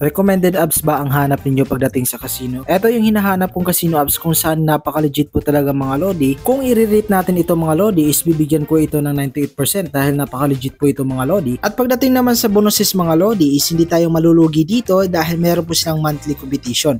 Recommended apps ba ang hanap ninyo pagdating sa casino? Ito yung hinahanap kong casino apps kung saan napaka-legit po talaga mga lodi. Kung i-rate natin ito mga lodi is bibigyan ko ito ng 98% dahil napaka-legit po ito mga lodi. At pagdating naman sa bonuses mga lodi is hindi tayo malulugi dito dahil meron po silang monthly competition.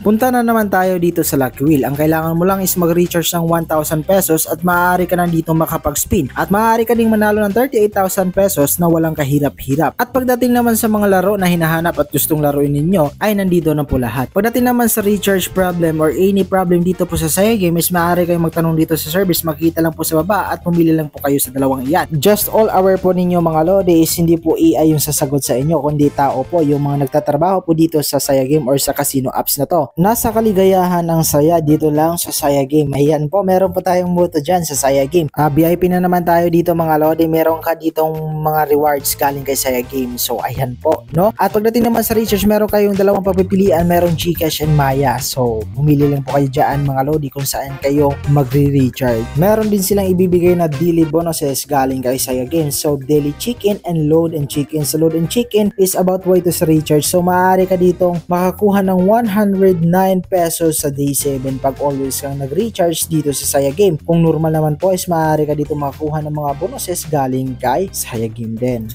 Punta na naman tayo dito sa Lucky Wheel. Ang kailangan mo lang is mag-recharge ng 1,000 pesos at maaari ka na dito makapag-spin. At maaari ka ding manalo ng 38,000 pesos na walang kahirap-hirap. At pagdating naman sa mga laro na hinahanap at gustong laruin ninyo ay nandito na po lahat. Pagdating naman sa recharge problem or any problem dito po sa Saya Game is maaari kayong magtanong dito sa service. Makikita lang po sa baba at pumili lang po kayo sa dalawang iyan. Just all aware po ninyo mga lodi is hindi po AI yung sasagot sa inyo kundi tao po yung mga nagtatrabaho po dito sa Saya Game or sa casino apps na to. Nasa kaligayahan ang saya dito lang sa Saya Game. Ayan po, meron po tayong moto dyan sa Saya Game. VIP na naman tayo dito mga lodi. Meron ka ditong mga rewards galing kay Saya Game. So ayan po, no? At pagdating naman sa recharge, meron kayong dalawang pagpipilian. Meron GCash and Maya. So pumili lang po kayo dyan mga lodi kung saan kayo magre-recharge. Meron din silang ibibigay na daily bonuses galing kay Saya Game. So daily chicken and load and chicken. So load and chicken is about way to sa recharge. So maaari ka ditong makakuha ng 109 pesos sa day 7 pag always kang nag-recharge dito sa Saya Game. Kung normal naman po is maaari ka dito makakuha ng mga bonuses galing kay Saya Game din.